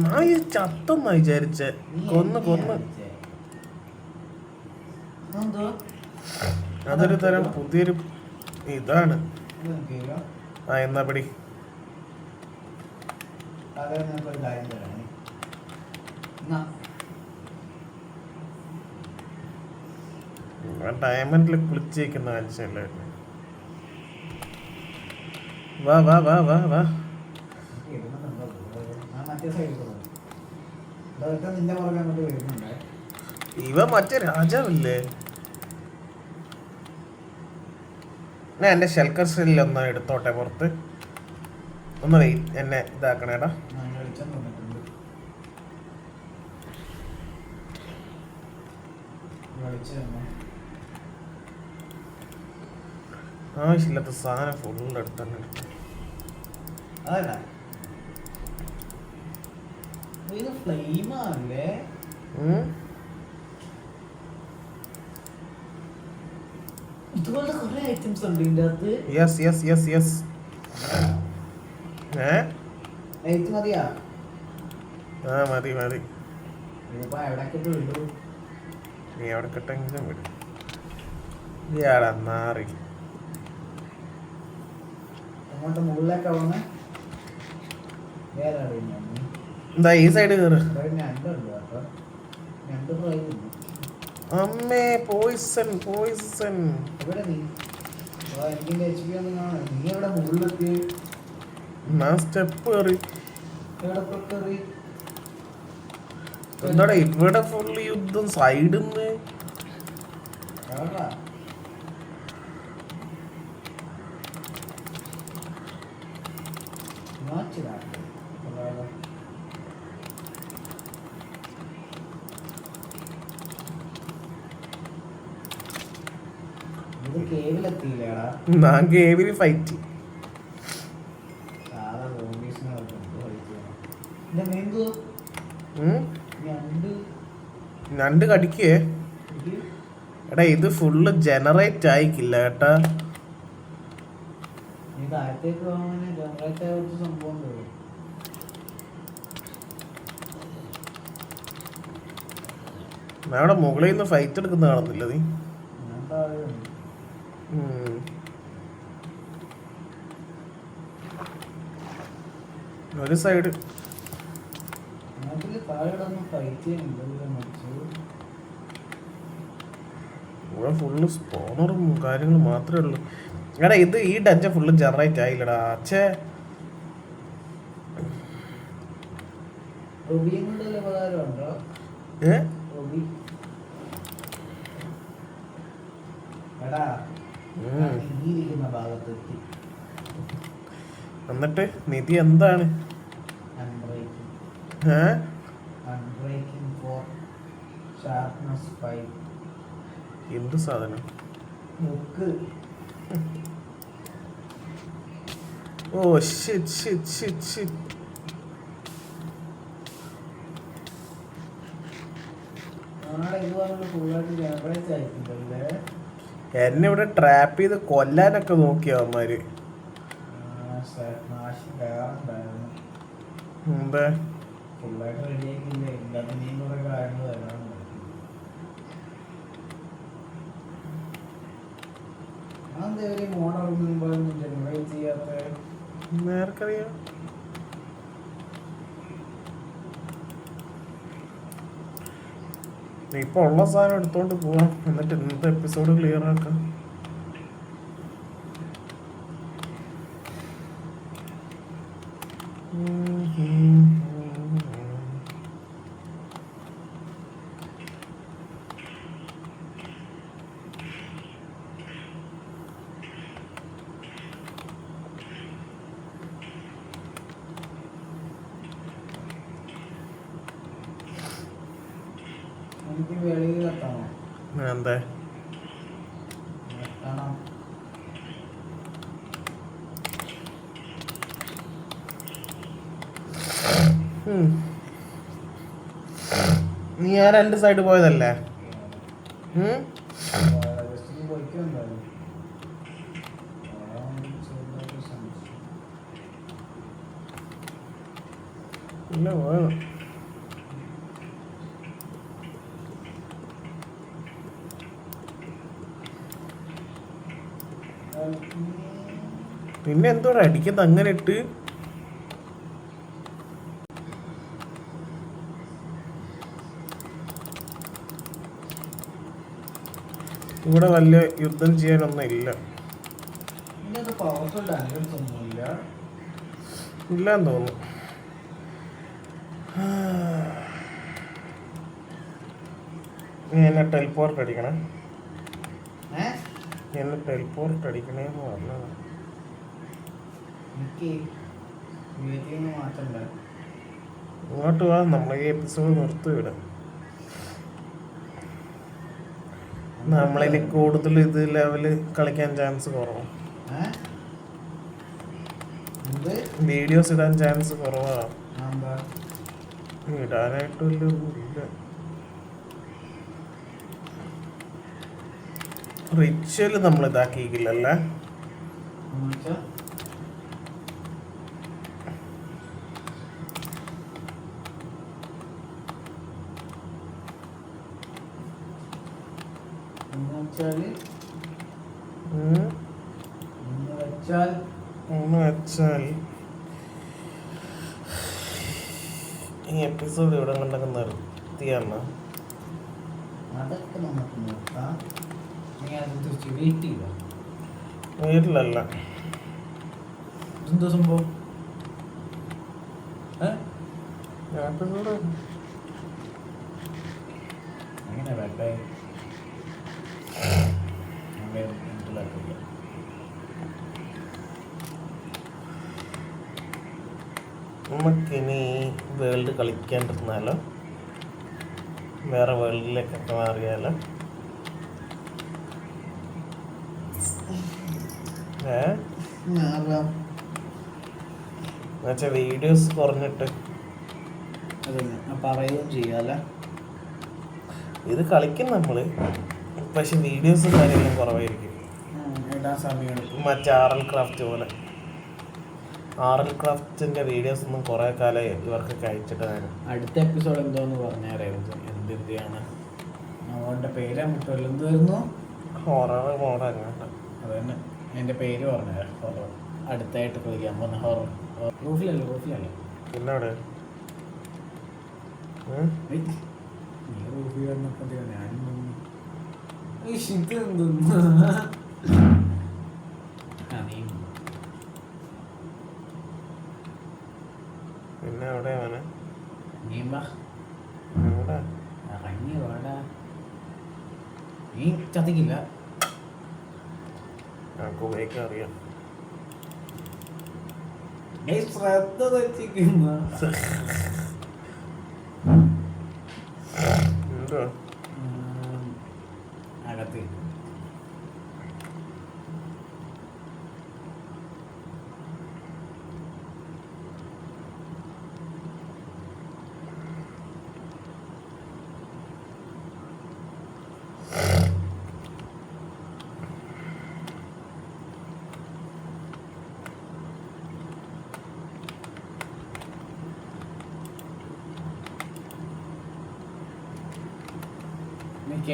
ഞാൻ ചത്തെന്നാ വിചാരിച്ചേ. കൊന്ന് അതൊരു തരം പുതിയൊരു ഇതാണ്. ആ എന്നാ പിടി. ഡയമണ്ടിൽ കുളിച്ചേക്കുന്ന മനുഷ്യല്ലേ. വാ വാ വാ വാ വാ. ഇവ മറ്റേ രാജാവല്ലേ? ഞാൻ എന്റെ ഷെൽക്കർ സ്റ്റിൽ ഒന്ന് എടുത്തോട്ടെ പുറത്ത്. ഒന്ന് വെയിറ്റ്, എന്നെ ഇതാക്കണേടാ. ആവശ്യമില്ലാത്ത സാധനം ഫുള്ള് എടുത്തന്നെ. ഇതുപോലെ കുറെ ഐറ്റംസ് ഉണ്ട് ഇതിന്റെ അകത്ത്. Yes yes yes yes. മതിയാ? ആ മതി മതി. എവിടേക്കൊക്കെ നീ എവിടെ കിട്ടെങ്കിലും വിടും. ഇയാളാ നാറി. അങ്ങോട്ട് മുകളിലേക്കാ വന്നേ. എന്താ ഈ സൈഡ് കയറ്. അമ്മേ പോയിസൺ പോയിസൺ. ഞാൻ സ്റ്റെപ്പ് കയറി. എന്താടാ ഇവിടെ ഫുള്ള് യുദ്ധം സൈഡിന്ന്. ഇത് കേവിലെത്തിയില്ലേടാ. ഞാൻ കേവില് ഫൈറ്റ്. സാധാ സോംബീസിനെ എന്റെ മെയിൻകോ ഞണ്ട് കടിക്കേ. എടാ ഇത് ഫുള്ള് ജനറേറ്റ് ആയിക്കില്ല കേട്ടാ. നീ താഴത്തേക്ക് പോകാൻ ജനറേറ്റ് ആയ സംഭവം ഉണ്ടോ? അവിടെ മുകളിൽ നിന്ന് ഫൈറ്റ് എടുക്കുന്ന കാണുന്നില്ല നീ. ഞാൻ താഴെയുണ്ട്. ഒരു സൈഡ് നാട്ടില് താഴെ ഫൈറ്റ് ചെയ്യുന്നില്ല മരിച്ചു. ഇവിടെ ഫുള്ള് സ്പോണറും കാര്യങ്ങളും മാത്രമേ ഉള്ളൂ. എടാ ഇത് ഈ ഡഞ്ച ഫുള്ള് ജനറേറ്റ് ആയില്ലടാ അച്ഛേ. റൊബിയും കൊണ്ടുള്ള ഉപകാരമുണ്ടോ? എടാ ഈ ഇരിക്കുന്ന ഭാഗത്തെത്തി. എന്നിട്ട് നിധി എന്താണ്? Unbreaking for sharpness 5. എന്ത് സാധനം? മുക്ക്. Oh shit shit shit shit. നാളെ ഇതുപോലുള്ള ഫുള്ളായിട്ട് ജനറേറ്റ് ആയിട്ടില്ലല്ലേ? എന്നെ ഇവിടെ ട്രാപ്പ് ചെയ്ത് കൊല്ലാനൊക്കെ നോക്കിയ അവന്മാര്. എന്താ ഫുള്ളായിട്ട് റെഡിയാക്കിയില്ല. എല്ലാത്തിനെയും കുറെ കാര്യങ്ങൾ തരാനുണ്ട്. അതെന്താ ഒരു മോഡൽ ജനറേറ്റ് ചെയ്യാത്ത? നേർക്കറിയാം. ഇപ്പൊ ഉള്ള സാധനം എടുത്തോണ്ട് പോവാം. എന്നിട്ട് ഇന്നത്തെ എപ്പിസോഡ് ക്ലിയർ ആക്കാം. എനിക്ക് വെളിയിൽ എത്തണോ? എന്താ എത്തണം. നീ ആ രണ്ട് സൈഡ് പോയതല്ലേ? ഇല്ല പോയത്. പിന്നെ എന്തോടെ അടിക്കുന്നത് അങ്ങനെ ഇട്ട്? ഇവിടെ വലിയ യുദ്ധം ചെയ്യാനൊന്നും ഇല്ല. പവർഫുൾ ഡാൻസ് ഒന്നുമില്ല. ഇല്ലാന്ന് തോന്നുന്നു. നീ എന്നെ ടെലിപ്പോർട്ട് അടിക്കണേ. എന്നെ ടെലിപ്പോർട്ട് അടിക്കണേന്ന് പറഞ്ഞത്. എനിക്ക് മാറ്റണ്ട. ഇങ്ങോട്ട് വാ, നമ്മളെ ഈ എപ്പിസോഡ് നിർത്തിവിടാം. നമ്മളിനി കൂടുതൽ ഇത് ലെവല് കളിക്കാൻ ചാൻസ് കുറവാണ്. വീഡിയോസ് ഇടാൻ ചാൻസ് കുറവാണ്. ഇടാനായിട്ട് വലിയ ഇല്ല. റിച്വല് നമ്മൾ ഇതാക്കിയില്ലല്ലേ? ഒന്ന് വെച്ചാൽ ഈ എപ്പിസോഡ് ഇവിടെ കണ്ടൊക്കെ നിർത്തിയാണ്. അതൊക്കെ നമുക്ക് നോക്കാം. വെയിറ്റ് ചെയ്യുക. വീട്ടിലല്ല. എന്തോ സംഭവം? എപ്പിസോഡ് അങ്ങനെ വേണ്ടേ? നമുക്കിനി വേൾഡ് കളിക്കാണ്ടിരുന്നാലോ? വേറെ വേൾഡിലേക്കൊക്കെ മാറിയാലോ? എന്നുവെച്ചാൽ വീഡിയോസ് കുറഞ്ഞിട്ട് അതന്നെ പറയുകയും ചെയ്യാല. ഇത് കളിക്കും നമ്മള്, പക്ഷെ വീഡിയോസും കാര്യങ്ങളും കുറവായിരിക്കും. ഇടാൻ സമയം എടുക്കും. മറ്റേ RL ക്രാഫ്റ്റ് പോലെ. RL ക്രാഫ്റ്റിന്റെ വീഡിയോസ് ഒന്നും കുറെ കാലം ഇവർക്ക് കഴിച്ചിട്ടാണ്. അടുത്ത എപ്പിസോഡ് എന്തോന്ന് പറഞ്ഞായിരുന്നു, എന്തിന്റെയാണ് അവളുടെ പേര് മുട്ടല്ലോ, എന്തായിരുന്നു? ഹൊറർ മോഡ് അങ്ങോട്ട്. അത് തന്നെ എൻ്റെ പേര് പറഞ്ഞത് ഹൊറർ. അടുത്തായിട്ട് കളിക്കാൻ പോകുന്ന ഹൊറർ. റൂഫിലല്ല. പിന്നെ അവിടെ നീ റൂഫിൽ വന്നപ്പോ ഞാനും ഇത് എന്തെന്ന് പിന്നെ അവിടെ അവനെ നീമ്പാ അവിടെ ഇറങ്ങി വേടാ. നീ ചതിക്കില്ല. ഞങ്ങൾക്ക് ഉപയോഗിക്കാൻ അറിയാം. ശ്രദ്ധ തെറ്റിക്കുന്ന എന്തോ അകത്ത്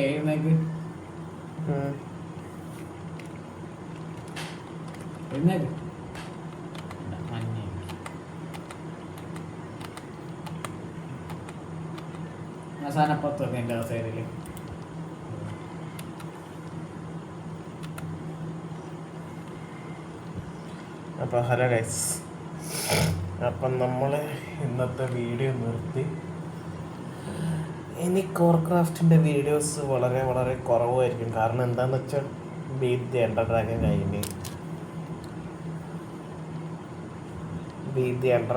എഴുന്നേക്ക് എഴുന്നേക്ക്. അവസാനപ്പുറത്തൊക്കെ എൻ്റെ സൈഡിൽ അപ്പോൾ ഹലോ ഗൈസ്, അപ്പം നമ്മൾ ഇന്നത്തെ വീഡിയോ നിർത്തി. ഇനി കോർക്രാഫ്റ്റിൻ്റെ വീഡിയോസ് വളരെ വളരെ കുറവായിരിക്കും. കാരണം എന്താണെന്ന് വെച്ചാൽ ബീറ്റ് ദി എൻഡർ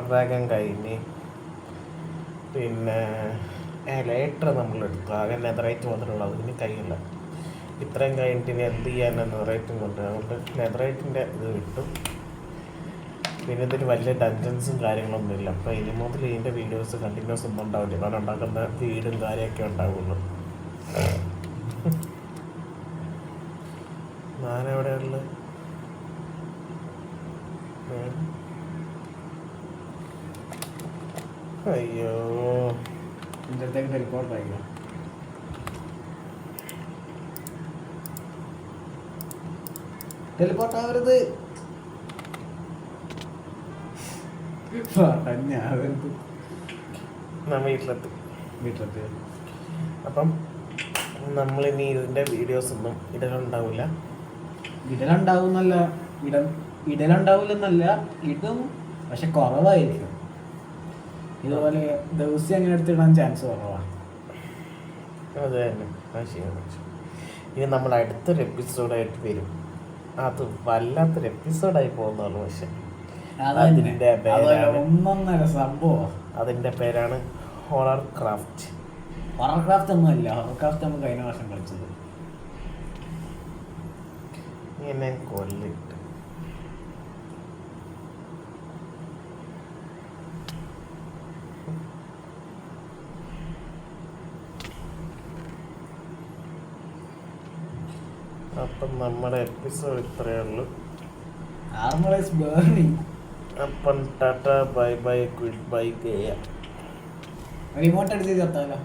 ഡ്രാഗൺ കഴിഞ്ഞ് പിന്നെ ലേറ്റർ നമ്മളെടുത്തു. ആകെ നെതറൈറ്റ് വന്നിട്ടുള്ളത്, ഇനി കഴിയില്ല. ഇത്രയും കഴിഞ്ഞിട്ട് ഇനി എന്ത് ചെയ്യാൻ നെതറൈറ്റും കൊണ്ട്, അതുകൊണ്ട് നെതറൈറ്റിൻ്റെ ഇത് വിട്ടു. പിന്നെ ഇതിന് വലിയ ഡഞ്ചൻസും കാര്യങ്ങളൊന്നും ഇല്ല. അപ്പോൾ ഇനി മുതൽ ഇതിൻ്റെ വീഡിയോസ് കണ്ടിന്യൂസ് ഒന്നും ഉണ്ടാവില്ല. കാരണം ഉണ്ടാക്കുന്ന വീടും കാര്യമൊക്കെ ഉണ്ടാവുള്ളൂ. ഞാനെവിടെയുള്ള അയ്യോ എൻ്റെ അടുത്തേക്ക് ടെലിപ്പോർട്ട് ആയില്ല. ടെലിപ്പോർട്ട് ആവരുത്. വീട്ടിലെത്തി. അപ്പം നമ്മളിനി ഇതിൻ്റെ വീഡിയോസൊന്നും ഇടലുണ്ടാവില്ല. ഇടലുണ്ടാവുന്നല്ല ഇടലുണ്ടാവില്ലെന്നല്ല, ഇടും, പക്ഷെ കുറവായിരിക്കും. ഇതുപോലെ ദിവസം അങ്ങനെ എടുത്തിടാൻ ചാൻസ് കുറവാണ്. അത് തന്നെ, അത് ശരിയാണ്. ഇനി നമ്മൾ അടുത്തൊരു എപ്പിസോഡായിട്ട് വരും. അത് വല്ലാത്തൊരു എപ്പിസോഡായി പോകുന്നതാണ്. പക്ഷെ അതിൻ്റെ പേരാണ് ഒന്നൊന്നര സംഭവം. അതിൻ്റെ പേരാണ് ഹൊറർ ക്രാഫ്റ്റ്. ഹൊറർ ക്രാഫ്റ്റ് ഒന്നും അല്ല. ഹൊറർ ക്രാഫ്റ്റ് നമുക്ക് കഴിഞ്ഞ വർഷം കളിച്ചത്. എന്നെ കൊല്ലിട്ട് അപ്പം നമ്മുടെ എപ്പിസോഡ് ഇത്രയേ ഉള്ളൂ. Harmonise burning. അപ്പം tata bye bye, good bye ഗയ. റിമോട്ട് എടുത്ത് ചത്താലോ.